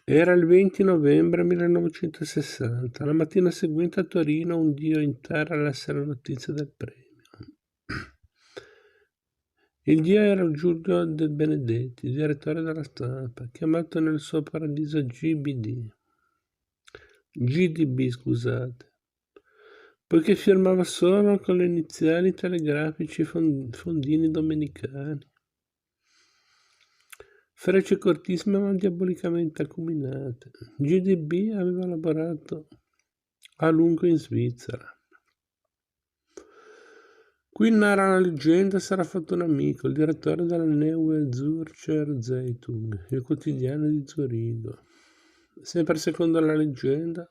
Era il 20 novembre 1960. La mattina seguente a Torino un dio in terra lesse la notizia del premio. Il dio era Giulio De Benedetti, direttore della Stampa, chiamato nel suo paradiso GDB, scusate, poiché firmava solo con le iniziali telegrafici fondini domenicali. Frecce cortissime ma diabolicamente acuminate. GDB aveva lavorato a lungo in Svizzera. Qui narra la leggenda sarà fatto un amico, il direttore della Neue Zürcher Zeitung, il quotidiano di Zurigo. Sempre secondo la leggenda,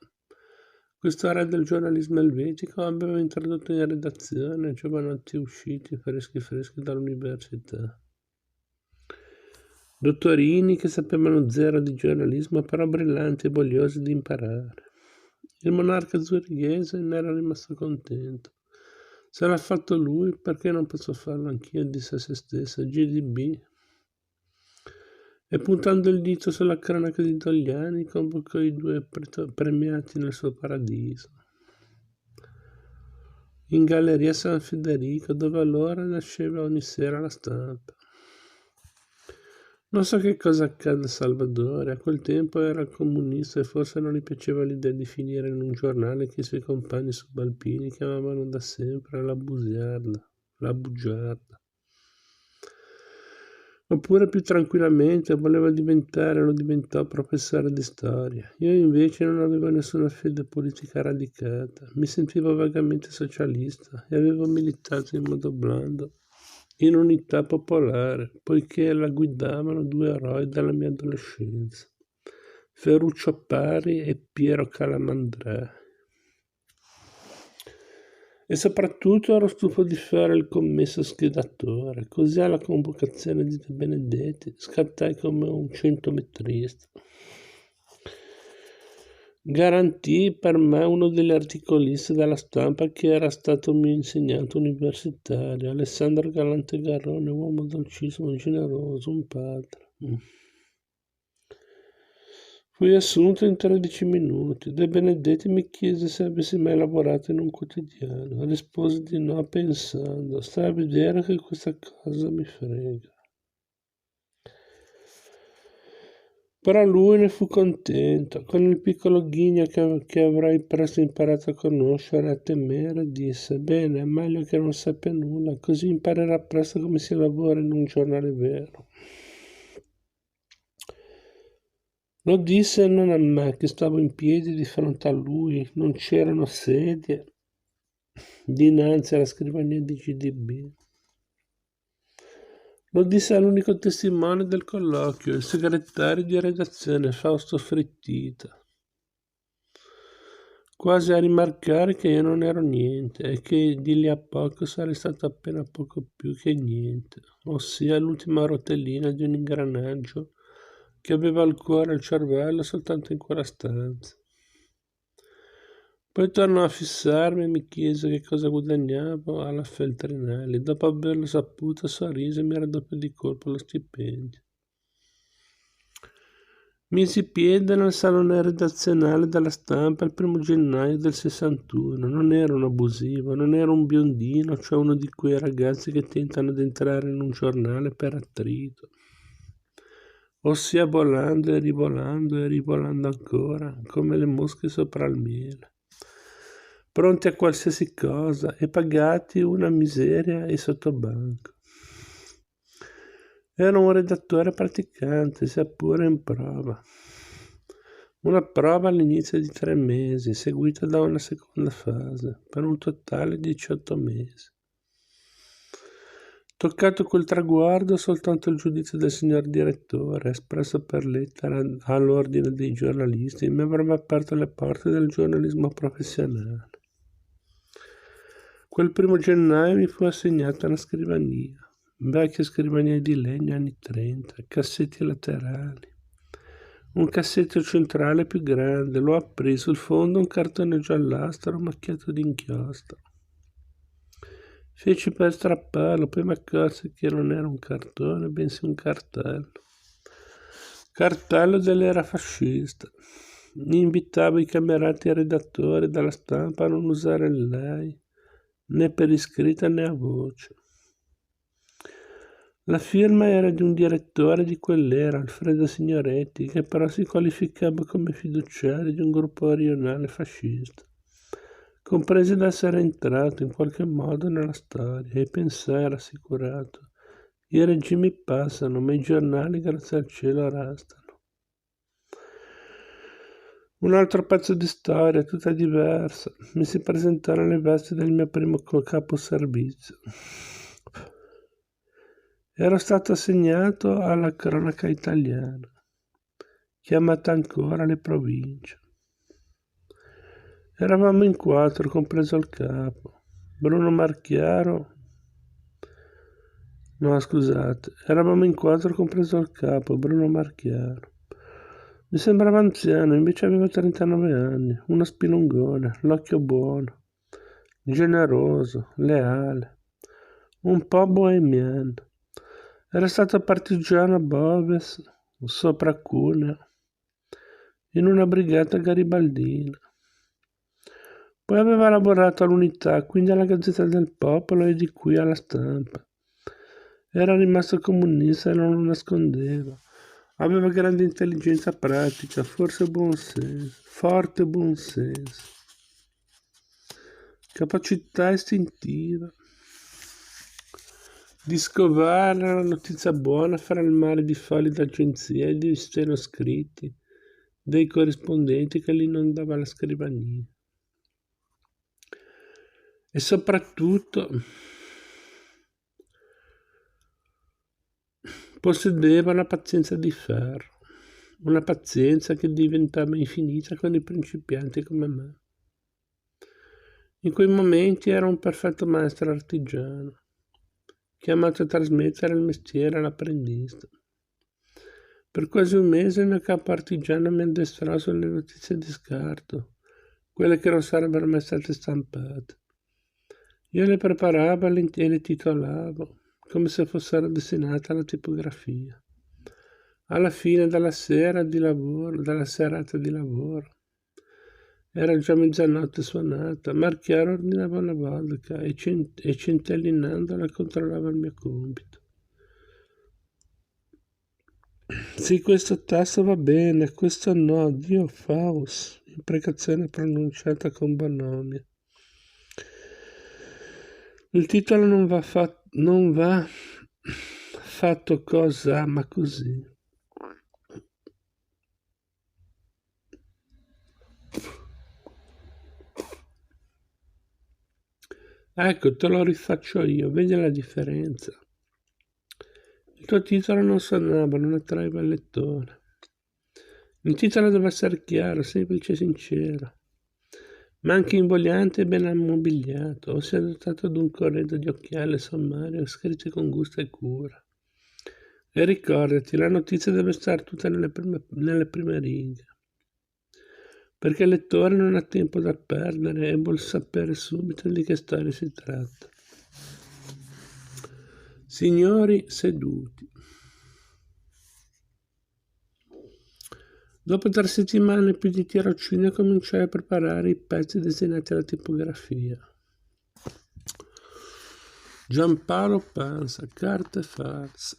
questo re del giornalismo elvetico aveva introdotto in redazione giovanotti usciti freschi dall'università. Dottorini che sapevano zero di giornalismo, però brillanti e vogliosi di imparare. Il monarca zurighese ne era rimasto contento. Se l'ha fatto lui, perché non posso farlo anch'io, disse a se stesso GDB. E puntando il dito sulla cronaca di Dogliani, convocò i due premiati nel suo paradiso, in Galleria San Federico, dove allora nasceva ogni sera la Stampa. Non so che cosa accadde a Salvadore, a quel tempo era comunista e forse non gli piaceva l'idea di finire in un giornale che i suoi compagni subalpini chiamavano da sempre la bugiarda. Oppure più tranquillamente voleva diventare, lo diventò professore di storia. Io invece non avevo nessuna fede politica radicata, mi sentivo vagamente socialista e avevo militato in modo blando in Unità Popolare, poiché la guidavano due eroi della mia adolescenza, Ferruccio Pari e Piero Calamandrei. E soprattutto ero stufo di fare il commesso schedatore, così alla convocazione di De Benedetti scattai come un centometrista. Garantì per me uno degli articolisti della Stampa che era stato mio insegnante universitario, Alessandro Galante Garrone, uomo dolcissimo, generoso, un padre. Fui assunto in 13 minuti. De Benedetti mi chiese se avessi mai lavorato in un quotidiano. Risposi di no pensando, stai a vedere che questa cosa mi frega. Però lui ne fu contento. Con il piccolo ghigno che avrei presto imparato a conoscere e a temere, disse, bene, è meglio che non sappia nulla, così imparerà presto come si lavora in un giornale vero. Lo disse non a me, che stavo in piedi di fronte a lui, non c'erano sedie dinanzi alla scrivania di GDB. Lo disse all'unico testimone del colloquio, il segretario di redazione Fausto Frittita, quasi a rimarcare che io non ero niente e che di lì a poco sarei stato appena poco più che niente, ossia l'ultima rotellina di un ingranaggio che aveva il cuore e il cervello soltanto in quella stanza. Poi tornò a fissarmi e mi chiese che cosa guadagnavo alla Feltrinelli. Dopo averlo saputo, sorrise e mi raddoppiò di colpo lo stipendio. Misi piede nel salone redazionale della Stampa il 1° gennaio del 61. Non ero un abusivo, non ero un biondino, cioè uno di quei ragazzi che tentano di entrare in un giornale per attrito, ossia volando e rivolando ancora, come le mosche sopra il miele, pronti a qualsiasi cosa e pagati una miseria e sottobanco. Era un redattore praticante, sia pure in prova. Una prova all'inizio di 3 mesi, seguita da una seconda fase, per un totale di 18 mesi. Toccato quel traguardo, soltanto il giudizio del signor direttore, espresso per lettera all'ordine dei giornalisti, mi avrebbe aperto le porte del giornalismo professionale. Quel 1° gennaio mi fu assegnata una scrivania, vecchia scrivania di legno anni 30, cassetti laterali. Un cassetto centrale più grande, lo aprì, sul fondo un cartone giallastro macchiato d'inchiostro. Feci per strapparlo, poi mi accorsi che non era un cartone, bensì un cartello. Cartello dell'era fascista. Invitava i camerati redattori della Stampa a non usare il lei, né per iscritta né a voce. La firma era di un direttore di quell'era, Alfredo Signoretti, che però si qualificava come fiduciario di un gruppo rionale fascista, compreso di essere entrato in qualche modo nella storia e pensare rassicurato. I regimi passano, ma i giornali, grazie al cielo, restano. Un altro pezzo di storia, tutta diversa. Mi si presentarono le vesti del mio primo capo servizio. Ero stato assegnato alla cronaca italiana, chiamata ancora le province. Eravamo in 4, compreso il capo. Bruno Marchiaro. No, scusate. Eravamo in 4, compreso il capo, Bruno Marchiaro. Mi sembrava anziano, invece aveva 39 anni, uno spilungone, l'occhio buono, generoso, leale, un po' bohemian. Era stato partigiano a Boves, sopra Cuneo, in una brigata garibaldina. Poi aveva lavorato all'Unità, quindi alla Gazzetta del Popolo e di qui alla Stampa. Era rimasto comunista e non lo nascondeva. Aveva grande intelligenza pratica, forte buon senso, capacità istintiva di scovare la notizia buona fra il mare di fogli d'agenzia e di stenoscritti dei corrispondenti che gli inondava la scrivania. E soprattutto possedeva la pazienza di ferro, una pazienza che diventava infinita con i principianti come me. In quei momenti era un perfetto maestro artigiano, chiamato a trasmettere il mestiere all'apprendista. Per quasi un mese il mio capo artigiano mi addestrò sulle notizie di scarto, quelle che non sarebbero mai state stampate. Io le preparavo e le titolavo, come se fossero destinate alla tipografia. Alla fine della serata di lavoro, era già mezzanotte suonata, Marchiaro ordinava una vodka e centellinandola controllava il mio compito. Sì, questo testo va bene, questo no, Dio Faust, imprecazione pronunciata con bonnomia. Il titolo non va fatto cosa, ma così. Ecco, te lo rifaccio io, vedi la differenza. Il tuo titolo non suonava, non attraeva il lettore. Il titolo deve essere chiaro, semplice e sincero, ma anche invogliante e ben ammobiliato, o sia dotato di un corredo di occhiali sommario scritti con gusto e cura. E ricordati, la notizia deve stare tutta nelle prime righe, perché il lettore non ha tempo da perdere e vuol sapere subito di che storia si tratta. Signori seduti. Dopo 3 settimane più di tirocinio cominciai a preparare i pezzi destinati alla tipografia. Giampaolo Pansa, carte farse.